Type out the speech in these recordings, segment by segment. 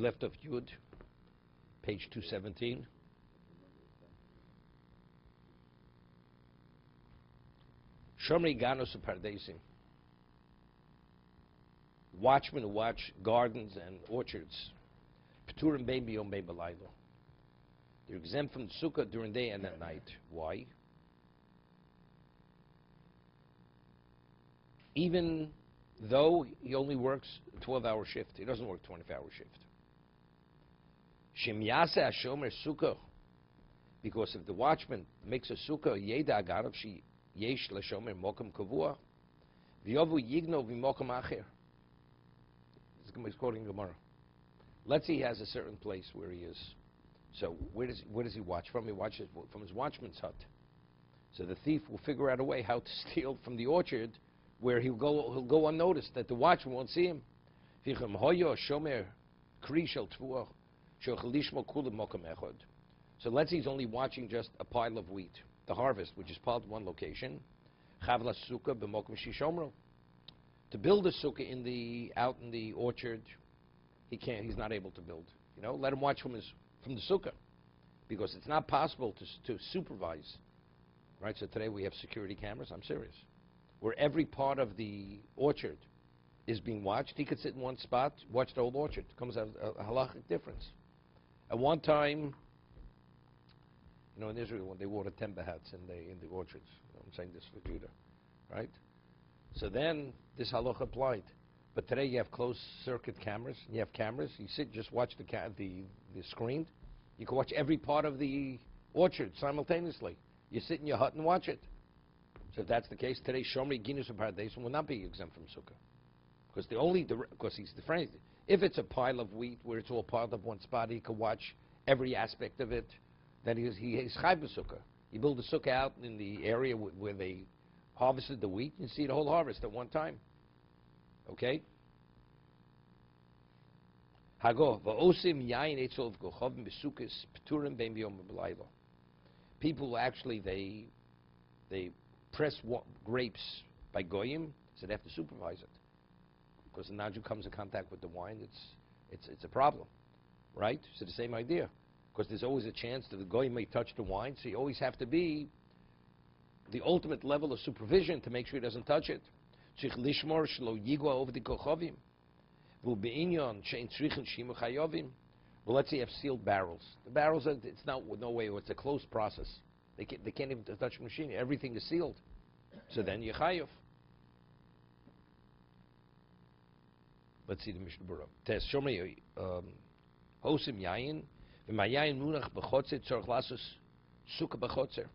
left of Yud, page 217. Shomri Ganos Pardesim. Watchmen who watch gardens and orchards. P'turim bein biyom bein b'laylo. They're exempt from the sukkah during day and at night. Why? Even though he only works a 12-hour shift. He doesn't work a 24-hour shift. Shem yaseh hashomer sukkah. Because if the watchman makes a sukkah, yeda agarav she yesh l'shomer mokum kavua, v'yovu yigno v'mokum acher. He's quoting Gemara. Let's say he has a certain place where he is. So where does he watch from? He watches from his watchman's hut. So the thief will figure out a way how to steal from the orchard where he'll go unnoticed, that the watchman won't see him. So let's say he's only watching just a pile of wheat, the harvest, which is piled in one location. To build a sukkah out in the orchard, he's not able to build. Let him watch from the sukkah, because it's not possible to supervise. Right? So today we have security cameras. I'm serious. Where every part of the orchard is being watched, he could sit in one spot, watch the whole orchard. It comes out a halachic difference. At one time, in Israel, when they wore the temba hats in the orchards, I'm saying this for Judah, right? So then this halacha applied. But today you have closed circuit cameras. You have cameras. You sit, just watch the screen. You can watch every part of the orchard simultaneously. You sit in your hut and watch it. So if that's the case, today Shomri Ginus and Pardesim will not be exempt from sukkah, because he's different. If it's a pile of wheat where it's all piled up one spot, he can watch every aspect of it. Then he's chayv b'sukkah. You build a sukkah out in the area where they harvested the wheat, and see the whole harvest at one time. Okay. Hago va'osim yayin etzol v'gochavim b'sukkos p'turim bein b'yom b'laylo. People actually they press grapes by goyim, so they have to supervise it, because the naju comes in contact with the wine. It's a problem, right? So the same idea, because there's always a chance that the goyim may touch the wine, so you always have to be the ultimate level of supervision to make sure he doesn't touch it. Well, let's say you have sealed barrels. The barrels, it's not no way. It's a closed process. They can't even touch the machine. Everything is sealed. So then you chayav. Let's see the Mishna Berura. Tes shomri hosim yayin v'mayayin munach b'chotzer tzorch lasos sukkah b'chotzer.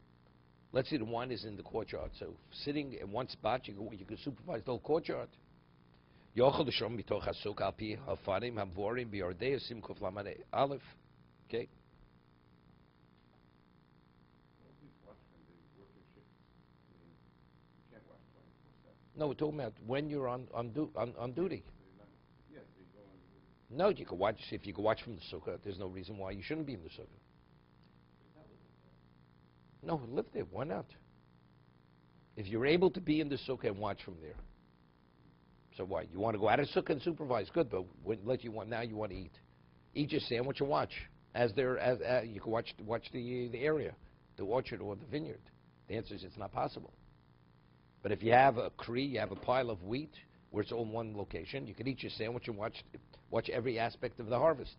Let's say the wine is in the courtyard. So sitting in one spot, you can supervise the whole courtyard. Yochel l'shom mitoch hasuk al pi hafarim havorim b'yordei simkuf lamane aleph. Okay. No, we're talking about when you're on duty. No, you can watch. If you can watch from the sukkah, there's no reason why you shouldn't be in the sukkah. No, live there. Why not? If you're able to be in the sukkah and watch from there. So why? You want to go out of sukkah and supervise? Good, but now you want to eat. Eat your sandwich and watch. As you can watch the area, the orchard or the vineyard. The answer is it's not possible. But if you have a kree, you have a pile of wheat where it's all in one location, you can eat your sandwich and watch every aspect of the harvest.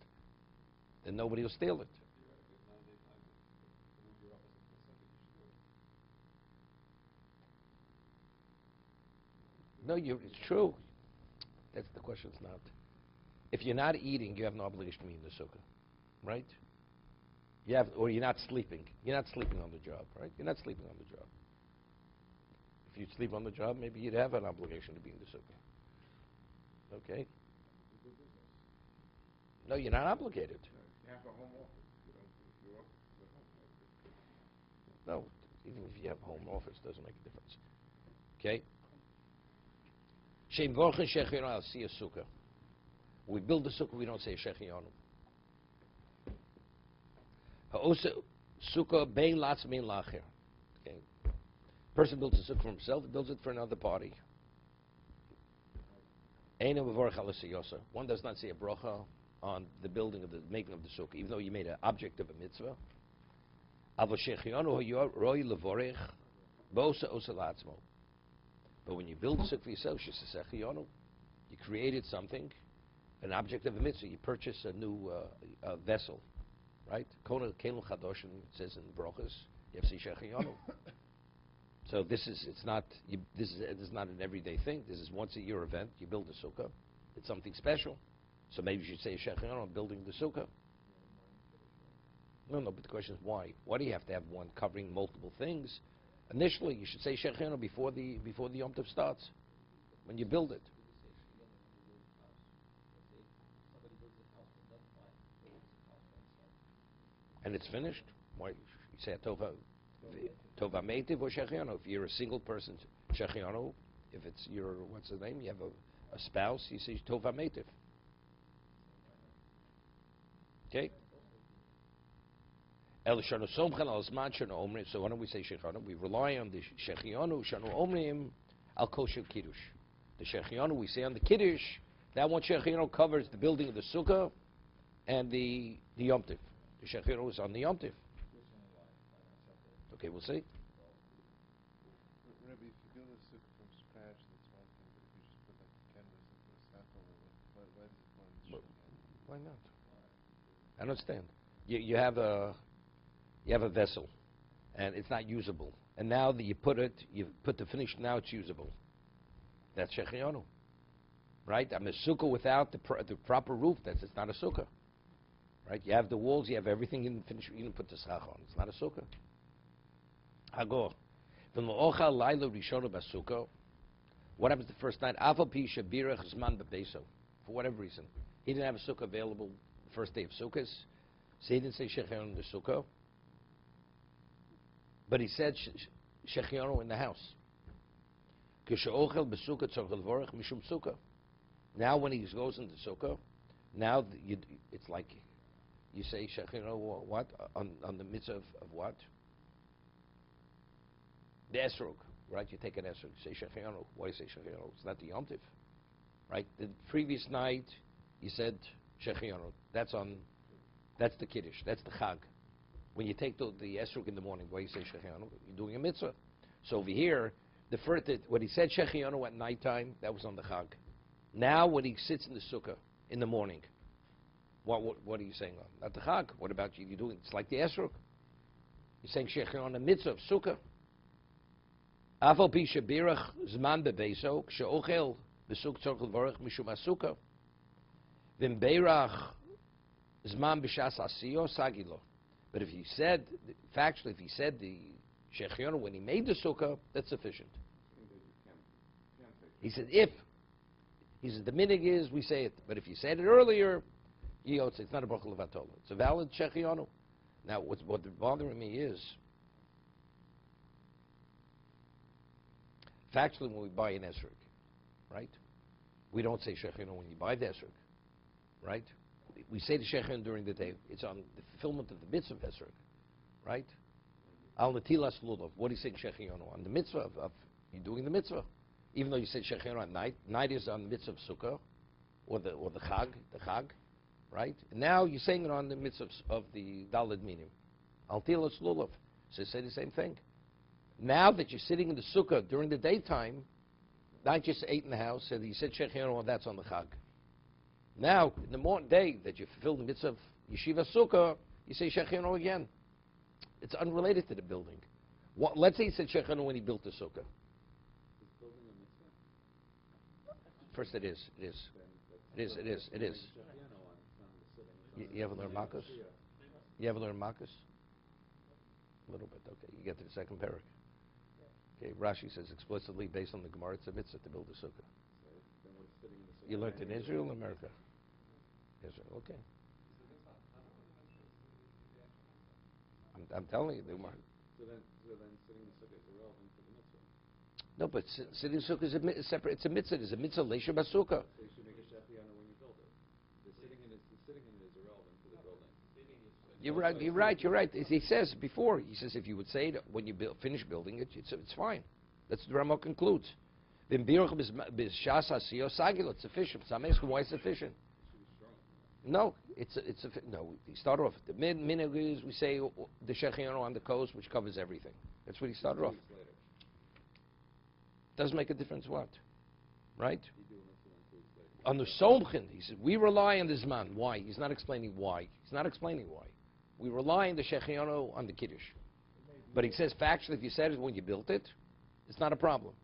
Then nobody will steal it. No, it's true. That's the question. It's not. If you're not eating, you have no obligation to be in the sukkah, right? Or you're not sleeping. You're not sleeping on the job, right? You're not sleeping on the job. If you'd sleep on the job, maybe you'd have an obligation to be in the sukkah. Okay? No, you're not obligated. You have a home office. No, even if you have a home office, doesn't make a difference. Okay? Shem vorchen shechiyonu al si a sukkah. We build the sukkah, we don't say shechiyonu. Ha'osa sukkah bein latz min lacher. Okay? Person builds a sukkah for himself, builds it for another party. One does not say a bracha on the building of the making of the sukkah, even though you made an object of a mitzvah. But when you build a sukkah for yourself, you created something, an object of a mitzvah. You purchase a new vessel, right? Kona Kelul Chadosh, it says in Brochus, you have to say Shechiyonu. So this is not an everyday thing. This is once a year event. You build a sukkah. It's something special. So maybe you should say Shechiyonu on building the sukkah. No, but the question is why? Why do you have to have one covering multiple things? Initially, you should say Shechiyonu before the Yom Tov starts, when you build it. And it's finished. Why you say Tova Meitiv or Shechiyonu? If you're a single person, Shechiyonu. If it's your what's the name? You have a spouse. You say Tova Meitiv. Okay. So why don't we say Shechiyonu? We rely on the Shechiyonu Shanu Omrim al Kosher Kiddush. The Shechiyonu we say on the Kiddush. That one Shechiyonu covers the building of the sukkah and the Yom Tov. The Shechiyonu is on the Yom Tov. Okay, we'll see. Rabbi, if you build a sukkah from scratch, that's one thing. But if you just put like a canvas and put a sample of it, why does it want to Why not? I don't understand. You have a vessel, and it's not usable. And now that you put the finish. Now it's usable. That's Shechiyonu, right? I'm a sukkah without the proper roof. It's not a sukkah, right? You have the walls. You have everything. You didn't put the schach on. It's not a sukkah. Hagor. What happens the first night? For whatever reason, he didn't have a sukkah available the first day of Sukkot, so he didn't say Shechiyonu in the sukkah. But he said Shechiyonu in the house. Now when he goes into sukkah, now it's like you say Shechiyonu what on the mitzvah of what? The esrog, right? You take an esrog, you say Shechiyonu. Why do you say Shechiyonu? It's not the Yom Tov, right? The previous night you said Shechiyonu. That's the Kiddush. That's the Chag. When you take the esrog in the morning, why do you say Shechiyonu? You're doing a mitzvah. So over here, when he said Shechiyonu at nighttime, that was on the Chag. Now when he sits in the sukkah in the morning, what are you saying on? Not the Chag. What about you? You're doing it's like the esrog. You're saying Shechiyonu the mitzvah of sukkah. Afal pi shebirach zman bebeso ksheochel besuk tzorch levorach mishum asukah v'mbeirach zman b'shas asiyo sagilo. But if he said factually, if he said the Shechiyonu when he made the sukkah, that's sufficient. He said the minig is we say it, but if you said it earlier, it's not a bracha levatola. It's a valid Shechiyonu. Now, what's bothering me is. Factually, when we buy an esrog, right? We don't say Shechiyonu when you buy the esrog, right? We say the Shechiyonu during the day. It's on the fulfillment of the mitzvah of esrog, right? Al netilas lulav. What do you say Shechiyonu on the mitzvah of you doing the mitzvah? Even though you said Shechiyonu at night, night is on the mitzvah of sukkah, or the chag, right? And now you're saying it on the mitzvah of the daled minim. Al netilas lulav. So say the same thing. Now that you're sitting in the sukkah during the daytime, not just ate in the house, and you said Shechiyonu, that's on the Chag. Now, in the day that you fulfill the mitzvah of Yeshiva Sukkah, you say Shechiyonu again. It's unrelated to the building. Let's say he said Shechiyonu when he built the sukkah. First it is. You haven't learned Mattos? You haven't learned Mattos? A little bit, okay. You get to the second parak. Okay, Rashi says explicitly, based on the Gemara, it's a mitzvah to build a sukkah. You learned in Israel or America? Israel, okay. I'm telling you, the Gemara. So then sitting in the sukkah is irrelevant for the mitzvah. No, but sitting in the sukkah is separate. It's a mitzvah. It's a mitzvah leisha basukkah. So you should make a Shechiyonu when you build it. The sitting in it is irrelevant for the building. You're right. He says before. He says if you would say it when you finish building it, it's fine. That's what the Rama concludes. It's sufficient. So I'm asking why it's sufficient. No, no. He started off the minhag is we say the shechianu on the coast, which covers everything. That's what he started off. Later. Doesn't make a difference what, right? You do a mitzvah then 2 weeks later. On the somchin, he said we rely on this man. Why? He's not explaining why. He's not explaining why. We rely on the shechianu on the kiddush. But he says factually, if you said it when you built it, it's not a problem.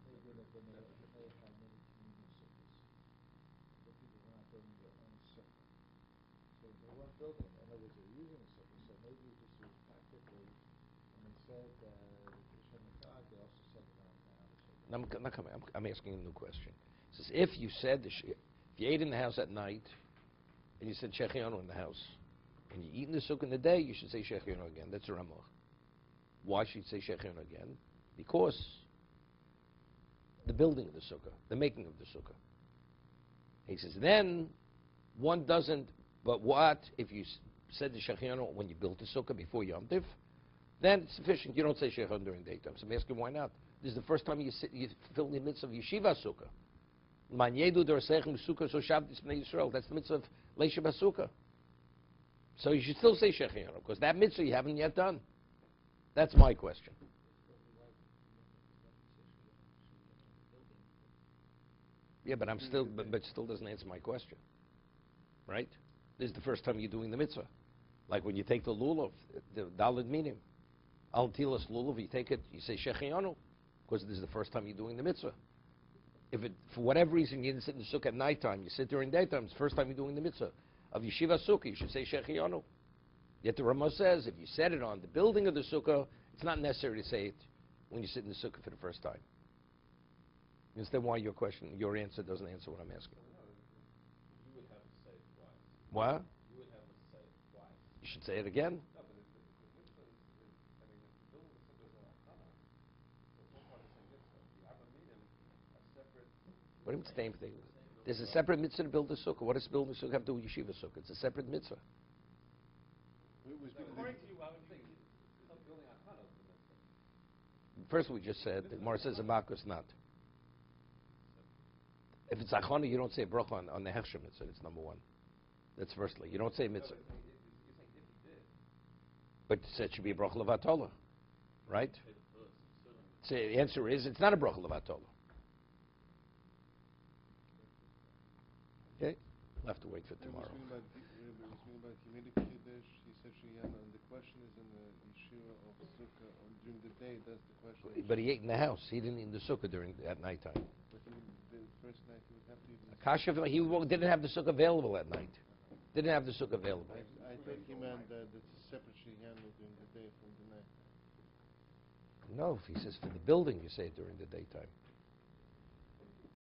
I'm asking a new question. It says if you said if you ate in the house at night and you said shechianu in the house and you eat in the sukkah in the day, you should say shechianu again. That's a ramah. Why should you say shechianu again? Because the building of the sukkah, the making of the sukkah. He says then one doesn't. But what if you said the shechianu when you built the sukkah before Yom Tiv? Then it's sufficient. You don't say shechianu during daytime. So I'm asking why not? This is the first time you fill the mitzvah of yeshiva sukkah. Man yedu derseichem sukkah so shabtis bnei Yisrael. That's the mitzvah of leishiva sukkah. So you should still say shechianu because that mitzvah you haven't yet done. That's my question. Yeah, but but still doesn't answer my question, right? This is the first time you're doing the mitzvah, like when you take the lulav, the daled minim, al tilas lulav. You take it, you say shechianu, because this is the first time you're doing the mitzvah. If it, for whatever reason, you didn't sit in the sukkah at nighttime, you sit during daytime, it's the first time you're doing the mitzvah of yeshiva sukkah, you should say shechianu. Yet the Ramah says if you said it on the building of the sukkah, it's not necessary to say it when you sit in the sukkah for the first time. You understand why your answer doesn't answer what I'm asking? You would have to say it twice. What? You would have to say it twice. You should say it again. No, but the mitzvah is, I mean, if the building of the sukkah is an akana, so it's all part of the same mitzvah. The Abba Minim are separate. What do you mean same thing? There's a separate mitzvah to build a sukkah. What does building a sukkah have to do with yeshiva sukkah? It's a separate mitzvah. According to you, I would think it's not building akana of the mitzvah. First we just said, the Gemara says a makkos not. If it's achana, you don't say bracha on the hechsher mitzvah. It's number one. That's firstly. You don't say mitzvah. You're saying if you did. But it should be a bracha levatola, right? Say the first, certainly. So the answer is it's not a bracha levatola. Okay, we'll have to wait for tomorrow. We're speaking about he made a kiddush. He said shechianu, and the question is in the yeshiva of sukkah during the day. That's the question. But he ate in the house. He didn't eat in the sukkah at nighttime. But the first night he would have to eat in the Kasha, he didn't have the sukkah available at night. Didn't have the sukkah available. I thought he meant that it's a separate shechianu during the day from the night. No, if he says for the building, you say it during the daytime.